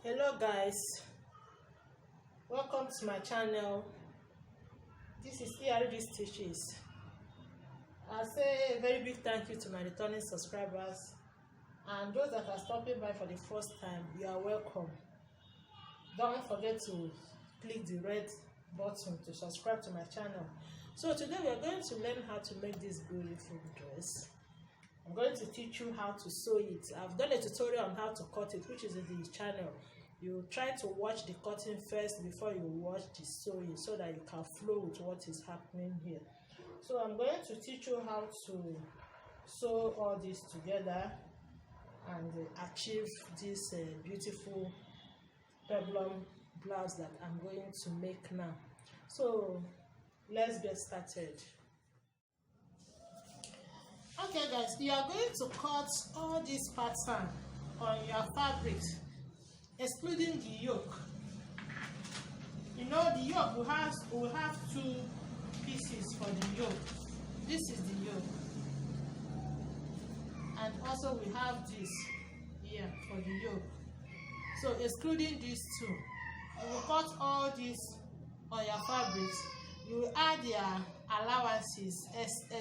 Hello guys, welcome to my channel. This is ERD Stitches. I say a very big thank you to my returning subscribers, and those that are stopping by for the first time, you are welcome. Don't forget to click the red button to subscribe to my channel. So today we are going to learn how to make this beautiful dress. I'm going to teach you how to sew it. I've done a tutorial on how to cut it, which is in the channel. You try to watch the cutting first before you watch the sewing, so that you can flow with what is happening here. So I'm going to teach you how to sew all this together and achieve this beautiful peplum blouse that I'm going to make now. So let's get started. Okay guys, you are going to cut all this pattern on your fabric, excluding the yoke. You know, the yoke will have two pieces for the yoke. This is the yoke, and also we have this here for the yoke. So excluding these two, you will cut all this on your fabrics. You will add their allowances,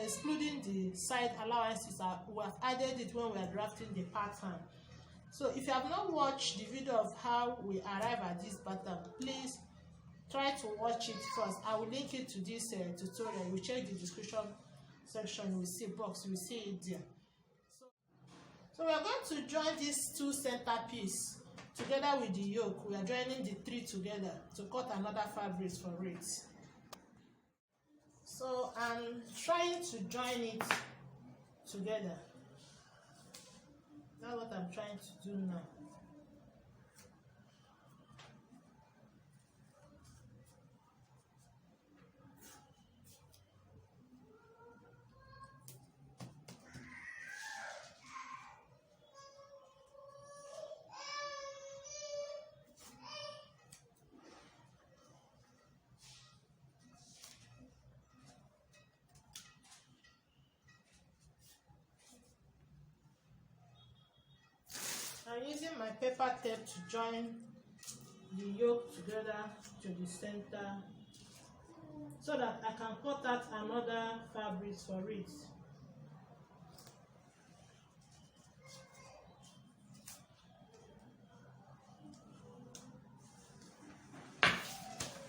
excluding the side allowances. We have added it when we are drafting the pattern. So if you have not watched the video of how we arrive at this pattern, please try to watch it first. I will link it to this tutorial. You check the description section, you will see box, you will see it there. So we are going to join these two center pieces together with the yoke. We are joining the three together to cut another fabric for it. So I'm trying to join it together. That's what I'm trying to do now. I'm using my paper tape to join the yoke together to the center, so that I can cut out another fabric for it.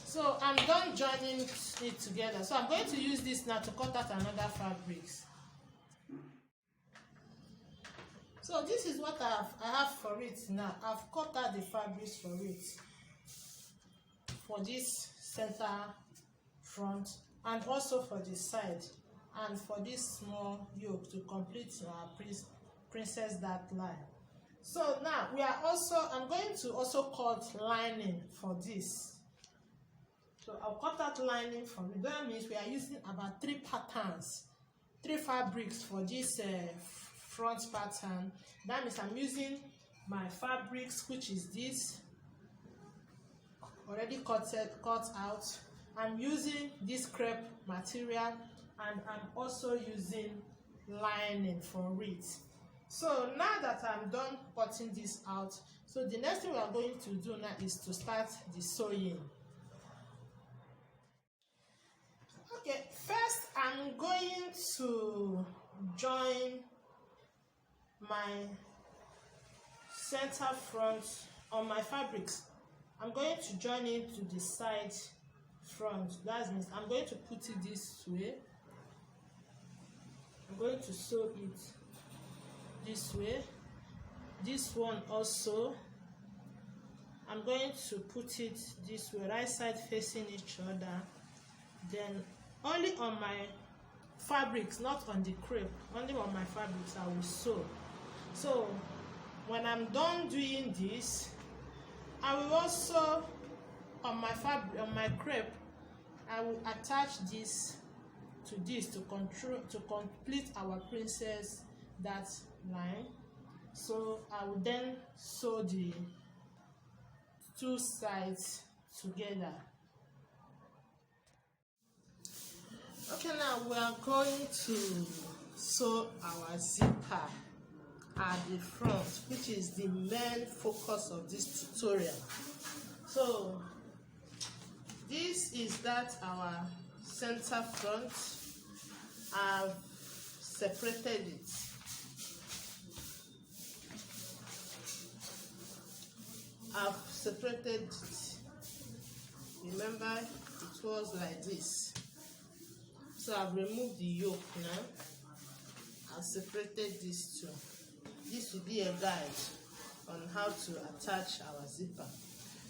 So I'm done joining it together. So I'm going to use this now to cut out another fabrics. So this is what I have for it now. I've cut out the fabrics for it, for this center front, and also for the side, and for this small yoke to complete our princess dart line. So now I'm going to also cut lining for this. So I'll cut out lining for it. That means we are using about 3 patterns, 3 fabrics for this front pattern. That means I'm using my fabrics, which is this already cut out. I'm using this crepe material, and I'm also using lining for it. So now that I'm done cutting this out, so the next thing we are going to do now is to start the sewing. Okay, first I'm going to join my center front on my fabrics. I'm going to join it to the side front. That means I'm going to put it this way. I'm going to sew it this way. This one also, I'm going to put it this way, right side facing each other. Then only on my fabrics, not on the crepe, only on my fabrics I will sew. So when I'm done doing this, I will also, on my fabric, on my crepe, I will attach this to this to complete our princess dart line. So I will then sew the 2 sides together. Okay, now we are going to sew our zipper. at the front, which is the main focus of this tutorial. So this is that our center front. I've separated it. Remember, it was like this. So I've removed the yoke now. I've separated these two. This will be a guide on how to attach our zipper.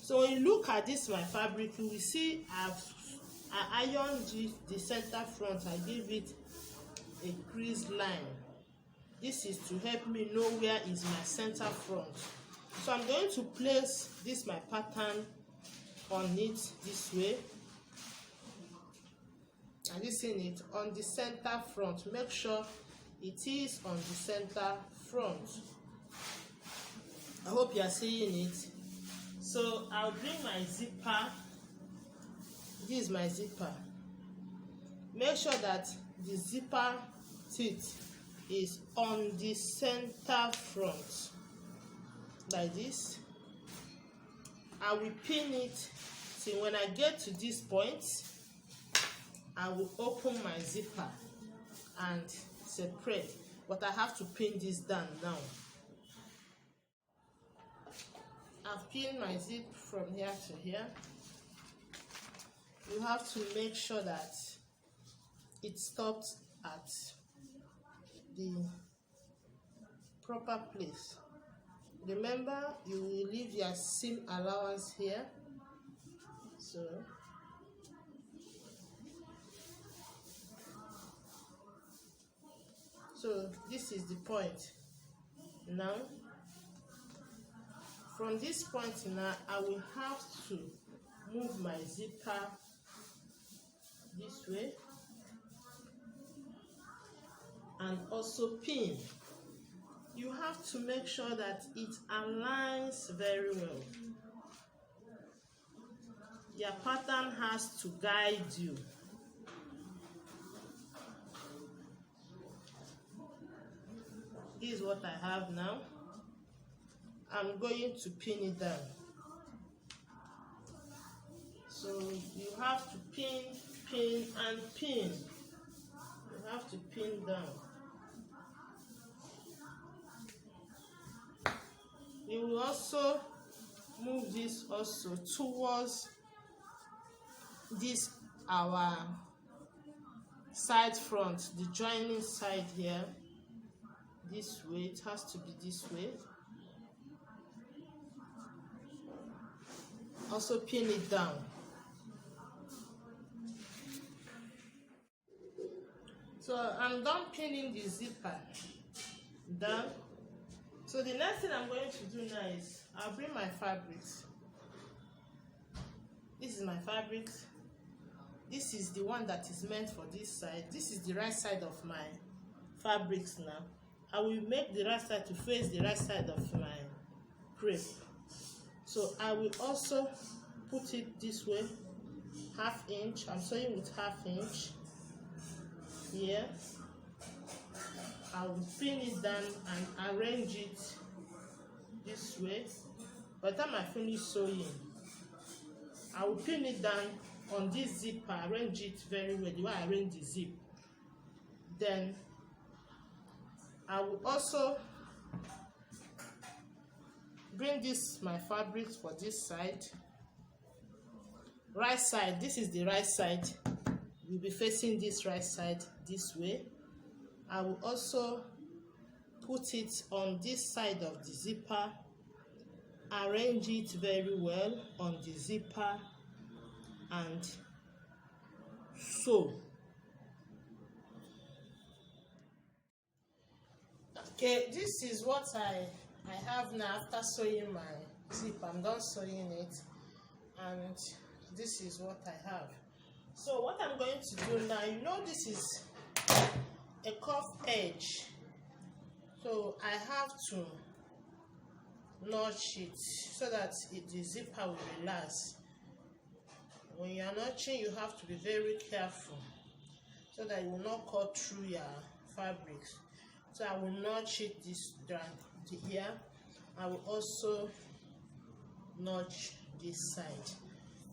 So when you look at this my fabric, you will see I ironed the center front. I gave it a crease line. This is to help me know where is my center front. So I'm going to place this my pattern on it this way, and this in it on the center front. Make sure it is on the center front. I hope you are seeing it. So I'll bring my zipper. This is my zipper. Make sure that the zipper teeth is on the center front, like this. I will pin it till when I get to this point, I will open my zipper and separate, but I have to pin this down now. I've pinned my zip from here to here. You have to make sure that it stops at the proper place. Remember, you will leave your seam allowance here. So this is the point. Now, from this point now, I will have to move my zipper this way and also pin. You have to make sure that it aligns very well. Your pattern has to guide you. This is what I have now. I'm going to pin it down. So you have to pin, and pin. You have to pin down. You will also move this also towards this our side front, the joining side here. This way, it has to be this way. Also pin it down. So I'm done pinning the zipper down. So the next thing I'm going to do now is I'll bring my fabrics. This is my fabric. This is the one that is meant for this side. This is the right side of my fabrics now. I will make the right side to face the right side of my crepe. So I will also put it this way, 1/2 inch. I'm sewing with 1/2 inch here. I will pin it down and arrange it this way. By the time I finish sewing, I will pin it down on this zipper, arrange it very well, the way I arrange the zip. Then I will also bring this my fabrics for this side, right side. This is the right side. We'll be facing this right side this way. I will also put it on this side of the zipper, arrange it very well on the zipper, and sew. Okay, this is what I have now after sewing my zip. I'm done sewing it, and this is what I have. So what I'm going to do now, you know, this is a cuff edge, so I have to notch it so that the zipper will relax. When you are notching, you have to be very careful so that you will not cut through your fabrics. So I will notch it this here. I will also notch this side.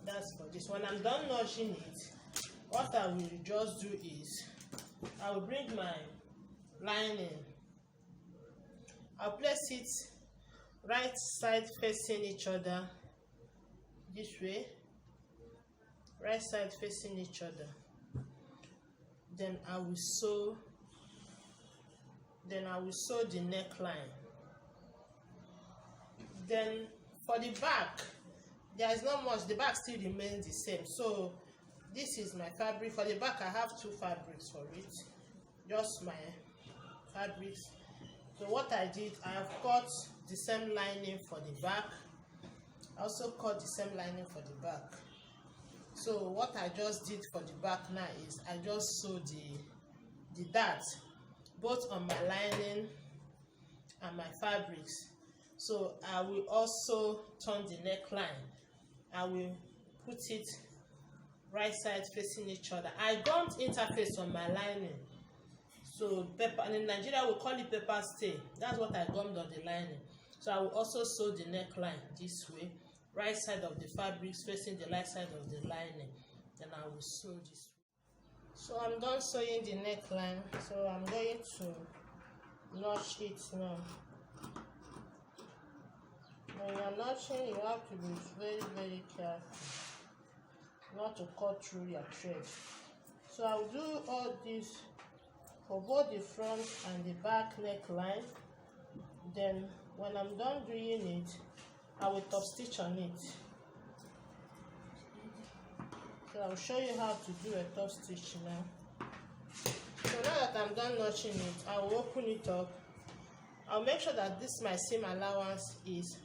That's for this. When I'm done notching it, what I will just do is I will bring my lining. I'll place it right side facing each other this way, right side facing each other. Then I will sew the neckline. Then for the back, there is not much. The back still remains the same. So this is my fabric. For the back, I have two fabrics for it, just my fabrics. So what I did, I have cut the same lining for the back. I also cut the same lining for the back. So what I just did for the back now is I just sewed the dart both on my lining and my fabrics. So I will also turn the neckline. I will put it right side facing each other. I gummed interface on my lining. So pepper, and in Nigeria we call it pepper stay. That's what I gummed on the lining. So I will also sew the neckline this way, right side of the fabrics facing the right side of the lining. Then I will sew this way. So I'm done sewing the neckline. So I'm going to notch it now. When you're notching, you have to be very careful not to cut through your thread. So I'll do all this for both the front and the back neckline. Then when I'm done doing it, I will top stitch on it. So I'll show you how to do a top stitch now. So now that I'm done notching it, I will open it up. I'll make sure that this my seam allowance is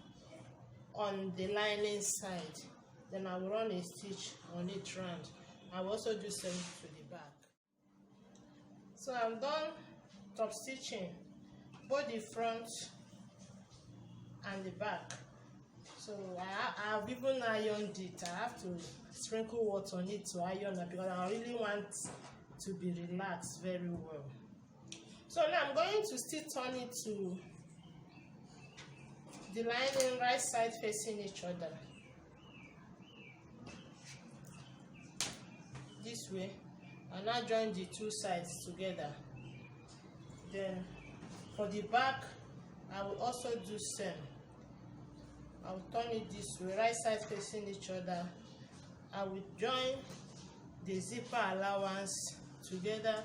on the lining side. Then I will run a stitch on each round. I will also do same to the back. So I'm done top stitching both the front and the back. So I've even ironed it. I have to sprinkle water on it to iron it because I really want to be relaxed very well. So now I'm going to still turn it to the lining right side facing each other. This way. And now join the two sides together. Then for the back, I will also do same. I will turn it this way, right side facing each other. I will join the zipper allowance together.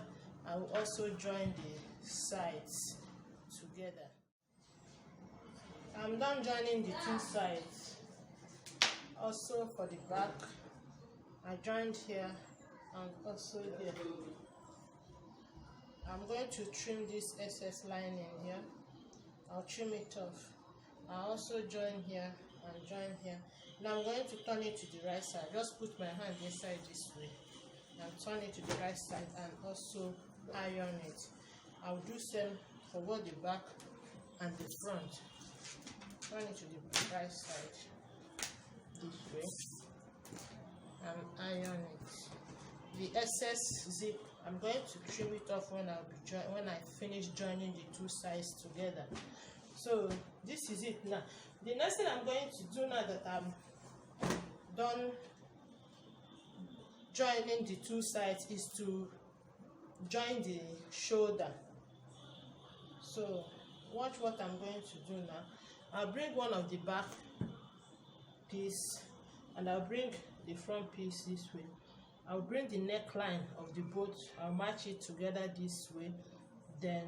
I will also join the sides together. I'm done joining the two sides. Also for the back, I joined here and also here. I'm going to trim this excess lining here. I'll trim it off. I also join here and join here. Now I'm going to turn it to the right side. Just put my hand inside this way and turn it to the right side and also iron it. I'll do same for both the back and the front. Turn it to the right side this way and iron it. The excess zip, I'm going to trim it off when I finish joining the two sides together. So this is it now. The next thing I'm going to do now that I'm done joining the two sides is to join the shoulder. So watch what I'm going to do now. I'll bring one of the back piece and I'll bring the front piece this way. I'll bring the neckline of the both. I'll match it together this way. Then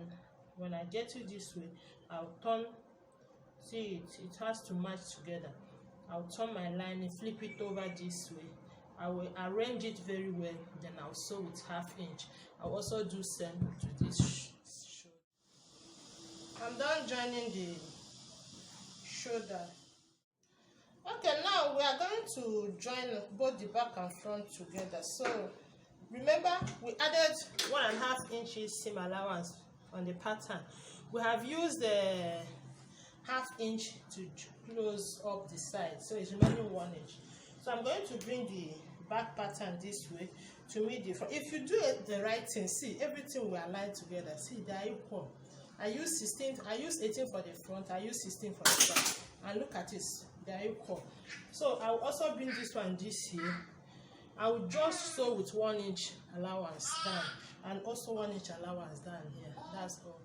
when I get to this way, I'll turn. See it has to match together. I'll turn my lining, flip it over this way. I will arrange it very well. Then I'll sew with 1/2 inch. I'll also do same to this shoulder. I'm done joining the shoulder. Okay, now we are going to join both the back and front together. So remember, we added 1.5 inches seam allowance on the pattern. We have used the 1/2 inch to close up the side, so it's remaining 1 inch. So I'm going to bring the back pattern this way to meet the front. If you do the right thing, see everything will align together. See, they are equal. I use 18 for the front, I use 16 for the back, and look at it, they are equal. So I will also bring this one this here. I will just sew with 1 inch allowance down and also 1 inch allowance down here. That's all.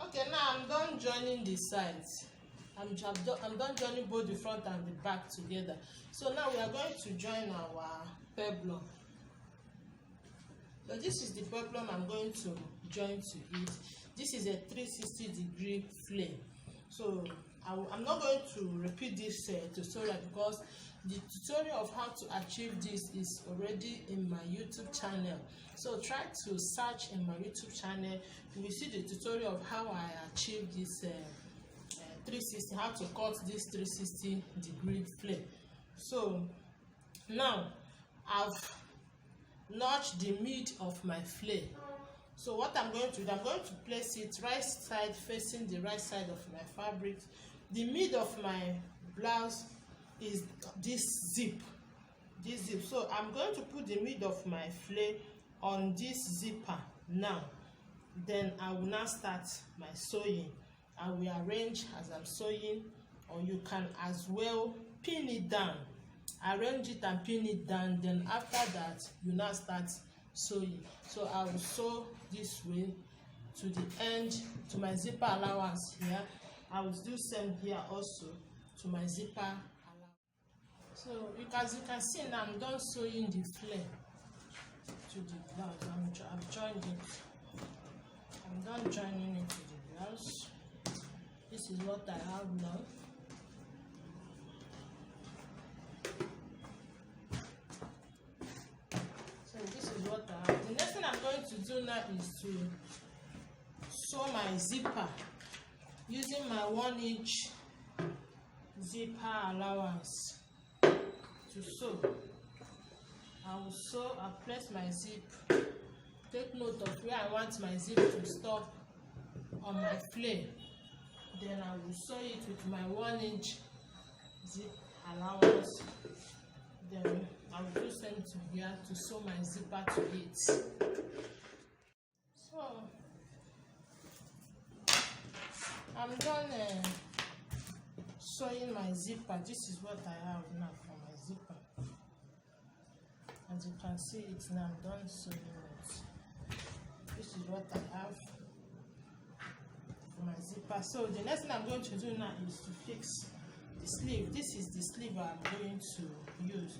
Okay, now I'm done joining the sides. I'm done joining both the front and the back together. So now we are going to join our peplum. So this is the peplum I'm going to join to it. This is a 360-degree flare. So I'm not going to repeat this tutorial because the tutorial of how to achieve this is already in my YouTube channel. So try to search in my YouTube channel. You will see the tutorial of how I achieve this 360, how to cut this 360-degree flare. So now I've notched the mid of my flare. So what I'm going to do, I'm going to place it right side facing the right side of my fabric. The mid of my blouse is this zip. So I'm going to put the mid of my flare on this zipper now. Then I will now start my sewing. I will arrange as I'm sewing, or you can as well pin it down. Arrange it and pin it down. Then after that, you now start sewing. So I will sew this way to the end, to my zipper allowance here. I will do same here also to my zipper allowance. So as you can see now, I'm done sewing the flare to the blouse. I've joined it. I'm done joining it to the blouse. This is what I have now. So this is what I have. The next thing I'm going to do now is to sew my zipper using my 1 inch zipper allowance to sew. I will sew. I'll place my zip. Take note of where I want my zip to stop on my flare. Then I will sew it with my 1 inch zip allowance. Then I will do same to here to sew my zipper to it. So I'm done sewing my zipper. This is what I have now for my zipper. As you can see it now, I'm done sewing it. This is what I have for my zipper. So the next thing I'm going to do now is to fix the sleeve. This is the sleeve I'm going to use.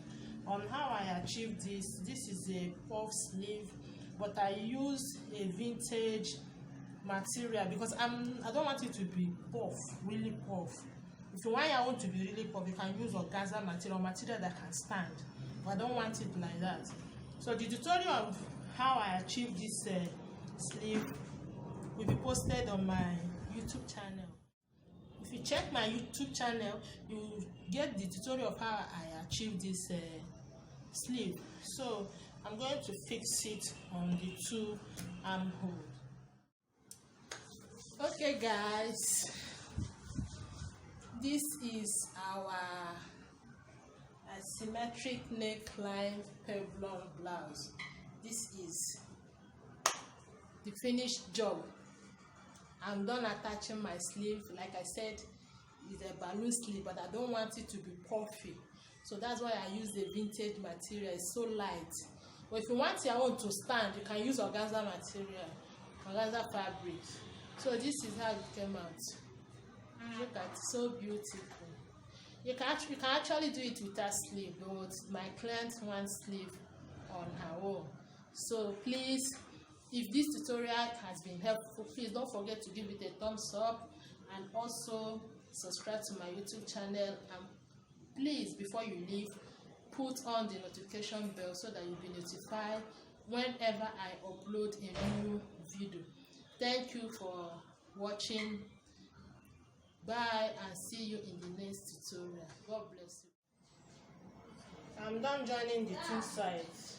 On how I achieve this is a puff sleeve, but I use a vintage material because I don't want it to be puff, really puff. If you want your own to be really puff, you can use organza material that can stand, but I don't want it like that. So the tutorial of how I achieve this sleeve will be posted on my YouTube channel. If you check my YouTube channel, you will get the tutorial of how I achieve this sleeve. So I'm going to fix it on the 2 armhole. Okay guys, this is our asymmetric neckline peplum blouse. This is the finished job. I'm done attaching my sleeve. Like I said, it's a balloon sleeve, but I don't want it to be puffy. So that's why I use the vintage material. It's so light. But if you want your own to stand, you can use organza material, organza fabric. So this is how it came out. Look at it, so beautiful. You can actually do it without sleeve, but my client wants sleeve on her own. So please, if this tutorial has been helpful, please don't forget to give it a thumbs up and also subscribe to my YouTube channel. And please, before you leave, put on the notification bell so that you'll be notified whenever I upload a new video. Thank you for watching. Bye, and see you in the next tutorial. God bless you. I'm done joining the 2 sides.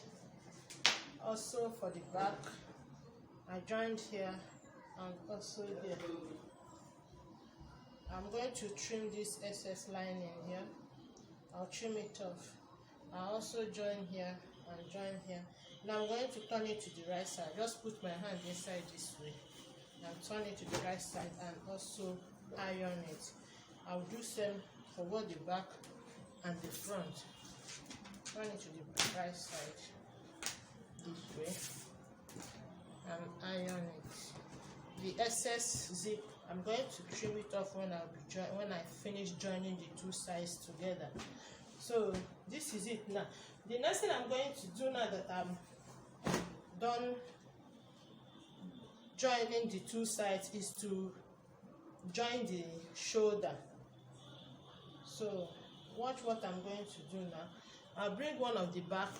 Also for the back, I joined here and also here. I'm going to trim this excess lining here. I'll trim it off. I also join here and join here. Now I'm going to turn it to the right side. Just put my hand inside this way. and turn it to the right side and also iron it. I'll do same for both the back and the front. Turn it to the right side this way and iron it. The excess zip, I'm going to trim it off when I finish joining the two sides together. So this is it now. The next thing I'm going to do now that I'm done joining the two sides is to join the shoulder. So watch what I'm going to do now. I'll bring one of the back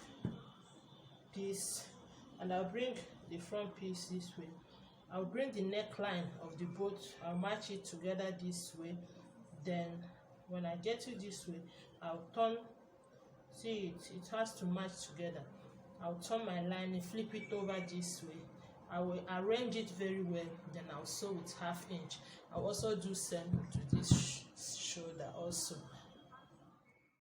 piece and I'll bring the front piece this way. I'll bring the neckline of the both, I'll match it together this way. Then when I get to this way, I'll turn, see it has to match together. I'll turn my lining, flip it over this way. I will arrange it very well, then I'll sew it 1/2 inch. I'll also do same to this shoulder also.